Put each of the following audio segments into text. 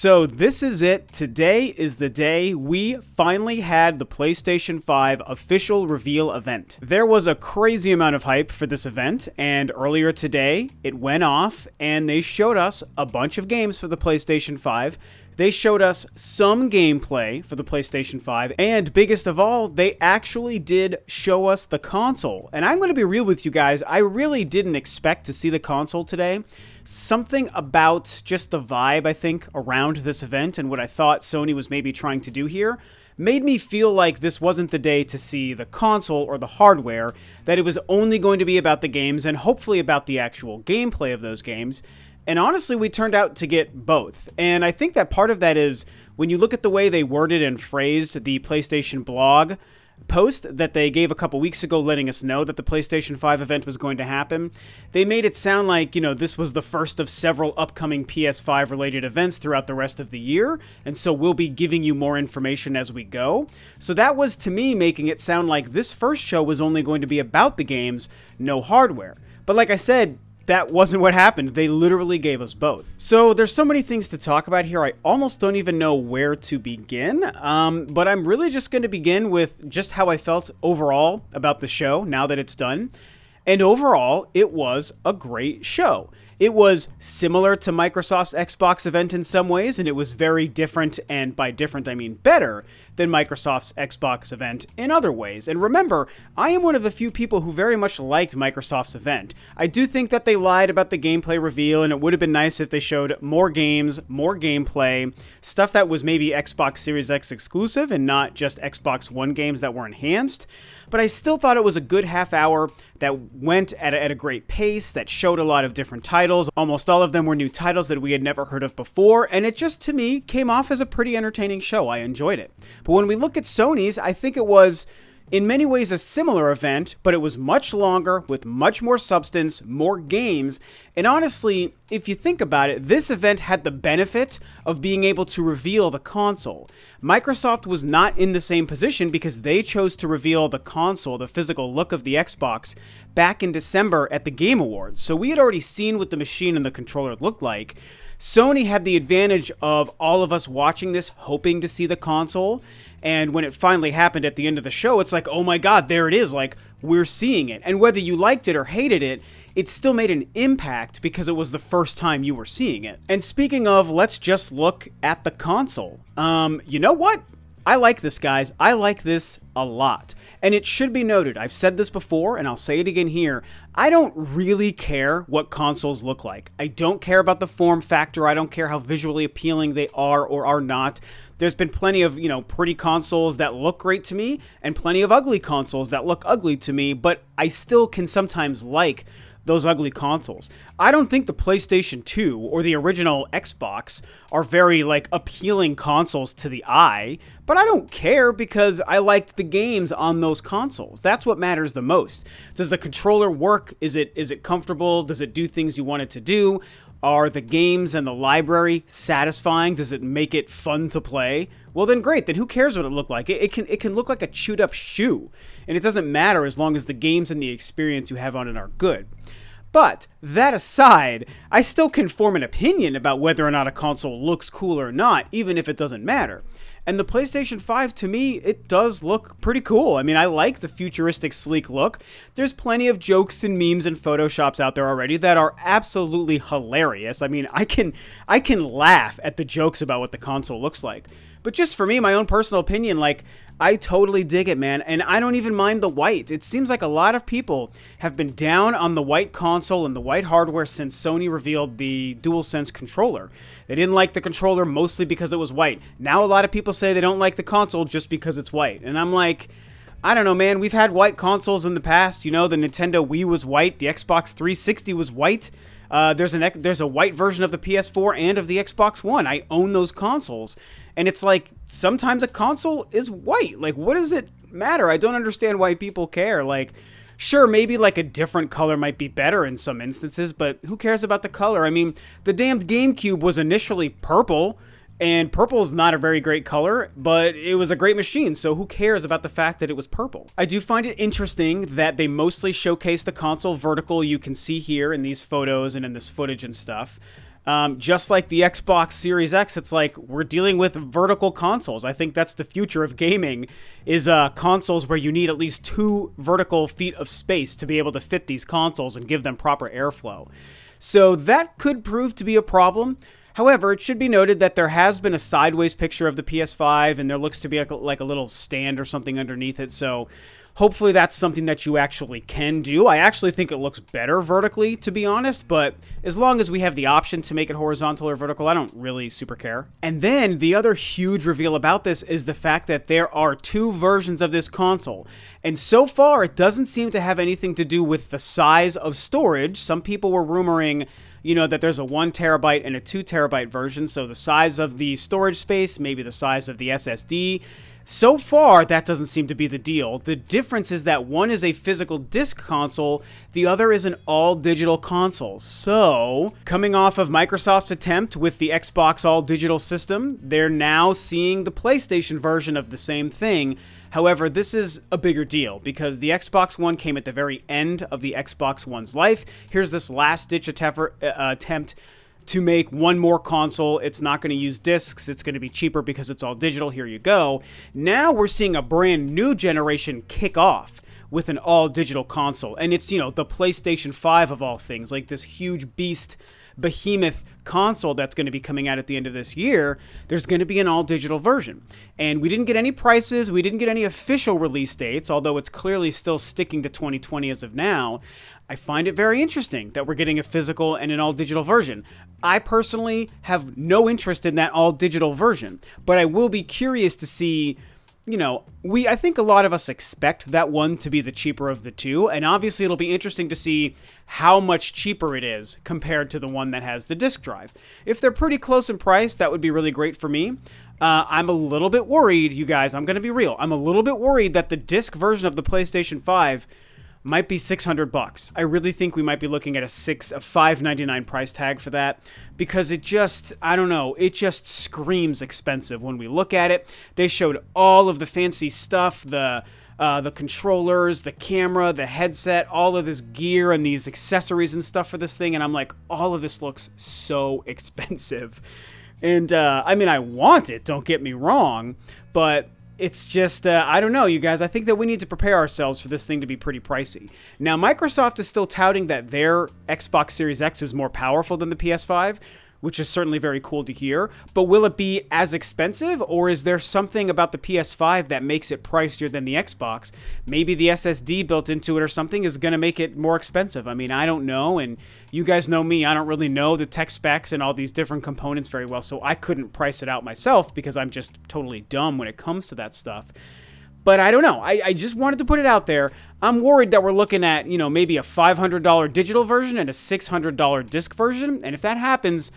So this is it. Today is the day we finally had the PlayStation 5 official reveal event. There was a crazy amount of hype for this event, and earlier today it went off and they showed us a bunch of games for the PlayStation 5. They showed us some gameplay for the PlayStation 5, and biggest of all, they actually did show us the console. And I'm going to be real with you guys, I really didn't expect to see the console today. Something about just the vibe, I think, around this event and what I thought Sony was maybe trying to do here made me feel like this wasn't the day to see the console or the hardware, that it was only going to be about the games and hopefully about the actual gameplay of those games. And honestly, we turned out to get both. And I think that part of that is when you look at the way they worded and phrased the PlayStation blog post that they gave a couple weeks ago letting us know that the PlayStation 5 event was going to happen, they made it sound like, you know, this was the first of several upcoming PS5 related events throughout the rest of the year, and so we'll be giving you more information as we go. So that was, to me, making it sound like this first show was only going to be about the games, no hardware. But like I said, that wasn't what happened. They literally gave us both. So there's so many things to talk about here, I almost don't even know where to begin. But I'm really just going to begin with just how I felt overall about the show now that it's done. And overall, it was a great show. It was similar to Microsoft's Xbox event in some ways, and it was very different, and by different I mean better, than Microsoft's Xbox event in other ways. And remember, I am one of the few people who very much liked Microsoft's event. I do think that they lied about the gameplay reveal, and it would have been nice if they showed more games, more gameplay, stuff that was maybe Xbox Series X exclusive and not just Xbox One games that were enhanced. But I still thought it was a good half hour that went at a great pace, that showed a lot of different titles. Almost all of them were new titles that we had never heard of before, and it just, to me, came off as a pretty entertaining show. I enjoyed it. But when we look at Sony's, I think it was, in many ways, a similar event, but it was much longer, with much more substance, more games, and honestly, if you think about it, this event had the benefit of being able to reveal the console. Microsoft was not in the same position because they chose to reveal the console, the physical look of the Xbox, back in December at the Game Awards, so we had already seen what the machine and the controller looked like. Sony had the advantage of all of us watching this, hoping to see the console, and when it finally happened at the end of the show, it's like, oh my god, there it is, like, we're seeing it. And whether you liked it or hated it, it still made an impact because it was the first time you were seeing it. And speaking of, let's just look at the console. You know what? I like this, guys. I like this a lot. And it should be noted, I've said this before, and I'll say it again here, I don't really care what consoles look like. I don't care about the form factor, I don't care how visually appealing they are or are not. There's been plenty of, pretty consoles that look great to me, and plenty of ugly consoles that look ugly to me, but I still can sometimes like those ugly consoles. I don't think the PlayStation 2 or the original Xbox are very, appealing consoles to the eye, but I don't care because I liked the games on those consoles. That's what matters the most. Does the controller work? Is it comfortable? Does it do things you want it to do? Are the games and the library satisfying? Does it make it fun to play? Well, then great. Then who cares what it looked like? It can look like a chewed up shoe, and it doesn't matter as long as the games and the experience you have on it are good. But that aside, I still can form an opinion about whether or not a console looks cool or not, even if it doesn't matter. And the PlayStation 5, to me, it does look pretty cool. I mean, I like the futuristic, sleek look. There's plenty of jokes and memes and photoshops out there already that are absolutely hilarious. I mean, I can laugh at the jokes about what the console looks like. But just for me, my own personal opinion, I totally dig it, man, and I don't even mind the white. It seems like a lot of people have been down on the white console and the white hardware since Sony revealed the DualSense controller. They didn't like the controller mostly because it was white. Now a lot of people say they don't like the console just because it's white, and I'm like, I don't know, man. We've had white consoles in the past. The Nintendo Wii was white. The Xbox 360 was white. There's a white version of the PS4 and of the Xbox One. I own those consoles. And it's like, sometimes a console is white. What does it matter? I don't understand why people care. Sure, maybe a different color might be better in some instances, but who cares about the color? I mean, the damned GameCube was initially purple, and purple is not a very great color, but it was a great machine, so who cares about the fact that it was purple? I do find it interesting that they mostly showcase the console vertical. You can see here in these photos and in this footage and stuff. Just like the Xbox Series X, it's like we're dealing with vertical consoles. I think that's the future of gaming, is consoles where you need at least 2 vertical feet of space to be able to fit these consoles and give them proper airflow. So that could prove to be a problem. However, it should be noted that there has been a sideways picture of the PS5, and there looks to be like a little stand or something underneath it, so hopefully that's something that you actually can do. I actually think it looks better vertically, to be honest, but as long as we have the option to make it horizontal or vertical, I don't really super care. And then the other huge reveal about this is the fact that there are 2 versions of this console. And so far, it doesn't seem to have anything to do with the size of storage. Some people were rumoring, that there's a 1 terabyte and a 2 terabyte version, so the size of the storage space, maybe the size of the SSD. So far, that doesn't seem to be the deal. The difference is that one is a physical disc console, the other is an all-digital console. So, coming off of Microsoft's attempt with the Xbox all-digital system, they're now seeing the PlayStation version of the same thing. However, this is a bigger deal because the Xbox One came at the very end of the Xbox One's life. Here's this last-ditch attempt to make one more console. It's not going to use discs. It's going to be cheaper because it's all digital. Here you go. Now we're seeing a brand new generation kick off with an all digital console. And it's, the PlayStation 5 of all things, like this huge beast behemoth console that's going to be coming out at the end of this year. There's going to be an all digital version. And we didn't get any prices. We didn't get any official release dates, although it's clearly still sticking to 2020 as of now. I find it very interesting that we're getting a physical and an all-digital version. I personally have no interest in that all-digital version, but I will be curious to see, I think a lot of us expect that one to be the cheaper of the two, and obviously it'll be interesting to see how much cheaper it is compared to the one that has the disk drive. If they're pretty close in price, that would be really great for me. I'm a little bit worried, you guys, I'm going to be real. I'm a little bit worried that the disc version of the PlayStation 5 might be $600. I really think we might be looking at a $599 price tag for that because it just screams expensive when we look at it. They showed all of the fancy stuff, the controllers, the camera, the headset, all of this gear and these accessories and stuff for this thing, and I'm like, all of this looks so expensive. And I want it, don't get me wrong, but it's just, I don't know, you guys. I think that we need to prepare ourselves for this thing to be pretty pricey. Now, Microsoft is still touting that their Xbox Series X is more powerful than the PS5, which is certainly very cool to hear. But will it be as expensive, or is there something about the PS5 that makes it pricier than the Xbox? Maybe the SSD built into it or something is going to make it more expensive. I don't know, and you guys know me. I don't really know the tech specs and all these different components very well, so I couldn't price it out myself because I'm just totally dumb when it comes to that stuff. But I don't know. I just wanted to put it out there. I'm worried that we're looking at, maybe a $500 digital version and a $600 disc version. And if that happens,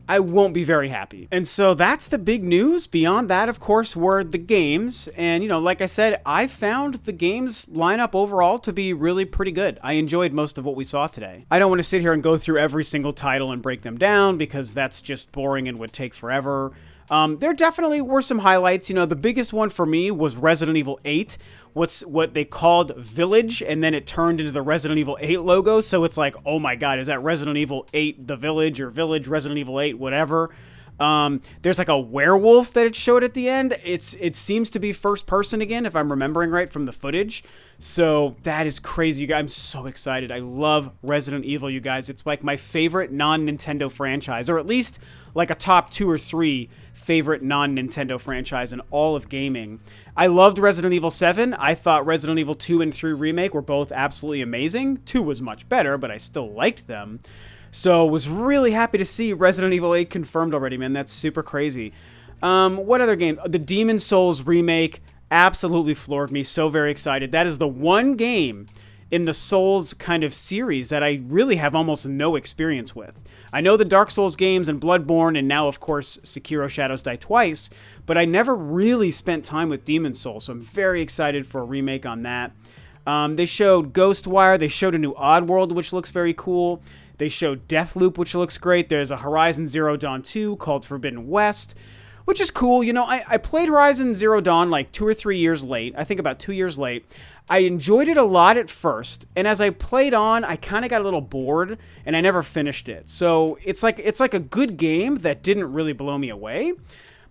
I won't be very happy. And so that's the big news. Beyond that, of course, were the games. And, like I said, I found the games lineup overall to be really pretty good. I enjoyed most of what we saw today. I don't want to sit here and go through every single title and break them down because that's just boring and would take forever. There definitely were some highlights. The biggest one for me was Resident Evil 8. What they called Village, and then it turned into the Resident Evil 8 logo. So it's like, oh my god, is that Resident Evil 8 The Village or Village Resident Evil 8, whatever? There's like a werewolf that it showed at the end. It seems to be first person again, if I'm remembering right from the footage. So that is crazy, you guys. I'm so excited. I love Resident Evil, you guys. It's like my favorite non-Nintendo franchise, or at least like a top 2 or 3 favorite non-Nintendo franchise in all of gaming. I loved Resident Evil 7. I thought Resident Evil 2 and 3 Remake were both absolutely amazing. 2 was much better, but I still liked them. So was really happy to see Resident Evil 8 confirmed already, man. That's super crazy. What other game? The Demon's Souls remake absolutely floored me. So very excited. That is the one game in the Souls kind of series that I really have almost no experience with. I know the Dark Souls games and Bloodborne, and now, of course, Sekiro Shadows Die Twice, but I never really spent time with Demon's Souls, so I'm very excited for a remake on that. They showed Ghostwire. They showed a new Oddworld, which looks very cool. They showed Deathloop, which looks great. There's a Horizon Zero Dawn 2 called Forbidden West. which is cool. You know, I played Horizon Zero Dawn like 2 or 3 years late. I think about 2 years late. I enjoyed it a lot at first, and as I played on, I kind of got a little bored, and I never finished it. So it's like a good game that didn't really blow me away.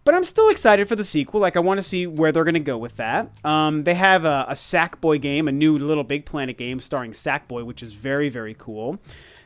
But I'm still excited for the sequel. Like, I want to see where they're going to go with that. They have a Sackboy game, a new Little Big Planet game starring Sackboy, which is very, very cool.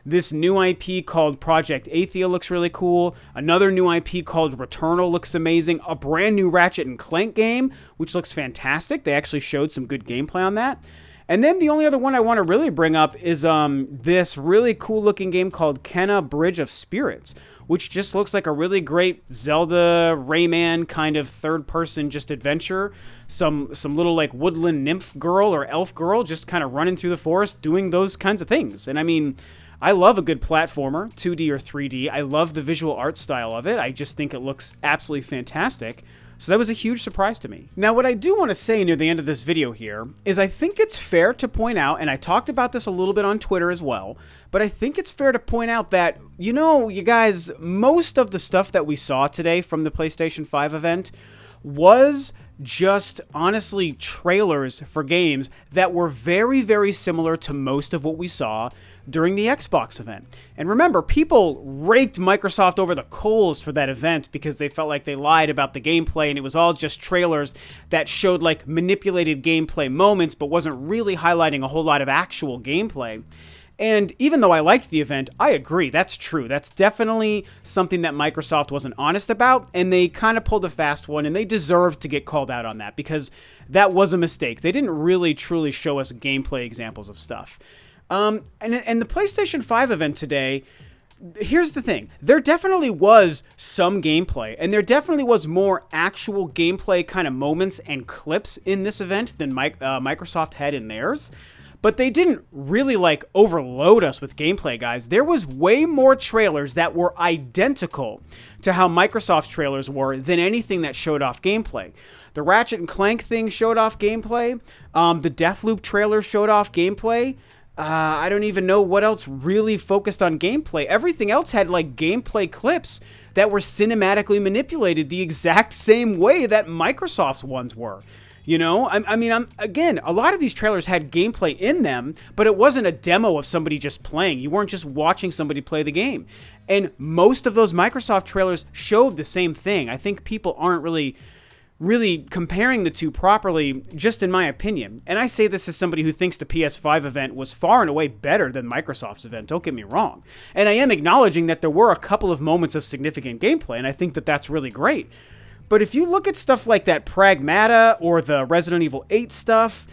This new IP called Project Athia looks really cool. Another new IP called Returnal looks amazing. A brand new Ratchet and Clank game, which looks fantastic. They actually showed some good gameplay on that. And then the only other one I want to really bring up is this really cool looking game called Kena Bridge of Spirits, which just looks like a really great Zelda, Rayman kind of third-person just adventure. Some little like woodland nymph girl or elf girl just kind of running through the forest doing those kinds of things. And I mean, I love a good platformer, 2D or 3D. I love the visual art style of it. I just think it looks absolutely fantastic. So that was a huge surprise to me. Now, what I do want to say near the end of this video here is I think it's fair to point out, and I talked about this a little bit on Twitter as well, but I think it's fair to point out that, you know, you guys, most of the stuff that we saw today from the PlayStation 5 event was just honestly trailers for games that were very, very similar to most of what we saw during the Xbox event. And remember, people raked Microsoft over the coals for that event because they felt like they lied about the gameplay and it was all just trailers that showed like manipulated gameplay moments but wasn't really highlighting a whole lot of actual gameplay. And even though I liked the event, I agree, that's true. That's definitely something that Microsoft wasn't honest about, and they kind of pulled a fast one, and they deserved to get called out on that because that was a mistake. They didn't really truly show us gameplay examples of stuff. And the PlayStation 5 event today, here's the thing. There definitely was some gameplay, and there definitely was more actual gameplay kind of moments and clips in this event than Microsoft had in theirs. But they didn't really, like, overload us with gameplay, guys. There was way more trailers that were identical to how Microsoft's trailers were than anything that showed off gameplay. The Ratchet and Clank thing showed off gameplay. The Deathloop trailer showed off gameplay. I don't even know what else really focused on gameplay. Everything else had, like, gameplay clips that were cinematically manipulated the exact same way that Microsoft's ones were. You know, again, a lot of these trailers had gameplay in them, but it wasn't a demo of somebody just playing. You weren't just watching somebody play the game. And most of those Microsoft trailers showed the same thing. I think people aren't really comparing the two properly, just in my opinion. And I say this as somebody who thinks the PS5 event was far and away better than Microsoft's event, don't get me wrong. And I am acknowledging that there were a couple of moments of significant gameplay, and I think that that's really great. But if you look at stuff like that Pragmata or the Resident Evil 8 stuff,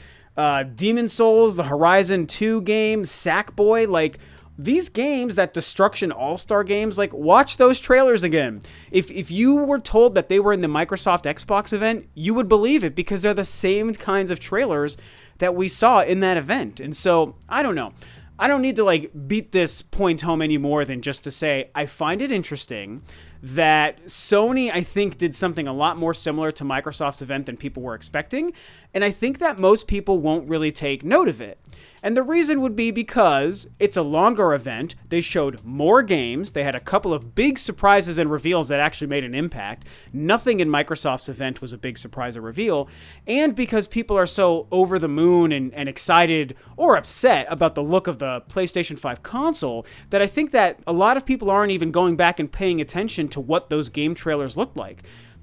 Demon Souls, the Horizon 2 game, Sackboy, like, these games, that Destruction All-Star games, like, watch those trailers again. If you were told that they were in the Microsoft Xbox event, you would believe it because they're the same kinds of trailers that we saw in that event. And so, I don't know. I don't need to, like, beat this point home any more than just to say I find it interesting that Sony, I think, did something a lot more similar to Microsoft's event than people were expecting, and I think that most people won't really take note of it. And the reason would be because it's a longer event, they showed more games, they had a couple of big surprises and reveals that actually made an impact. Nothing in Microsoft's event was a big surprise or reveal, and because people are so over the moon and excited or upset about the look of the PlayStation 5 console, that I think that a lot of people aren't even going back and paying attention to what those game trailers looked like.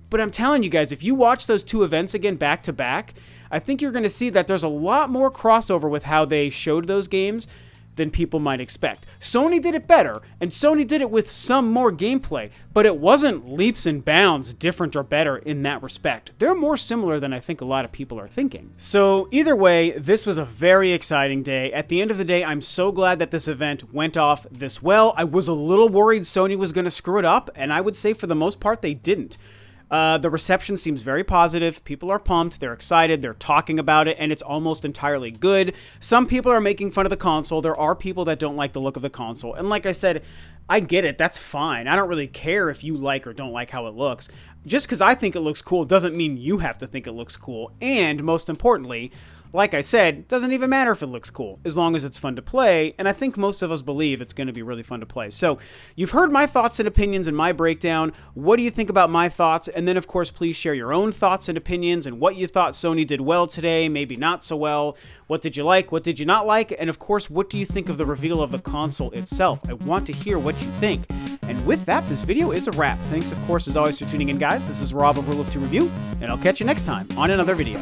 But I'm telling you guys, if you watch those two events again back to back, I think you're going to see that there's a lot more crossover with how they showed those games than people might expect. Sony did it better, and Sony did it with some more gameplay, but it wasn't leaps and bounds different or better in that respect. They're more similar than I think a lot of people are thinking. So either way, this was a very exciting day. At the end of the day, I'm so glad that this event went off this well. I was a little worried Sony was going to screw it up, and I would say for the most part they didn't. The reception seems very positive. People are pumped. They're excited. They're talking about it, and it's almost entirely good. Some people are making fun of the console. There are people that don't like the look of the console. And like I said, I get it. That's fine. I don't really care if you like or don't like how it looks. Just because I think it looks cool doesn't mean you have to think it looks cool. And most importantly, like I said, it doesn't even matter if it looks cool, as long as it's fun to play, and I think most of us believe it's going to be really fun to play. So, you've heard my thoughts and opinions in my breakdown. What do you think about my thoughts? And then, of course, please share your own thoughts and opinions and what you thought Sony did well today, maybe not so well. What did you like? What did you not like? And, of course, what do you think of the reveal of the console itself? I want to hear what you think. And with that, this video is a wrap. Thanks, of course, as always, for tuning in, guys. This is Rob of Rule of Two Review, and I'll catch you next time on another video.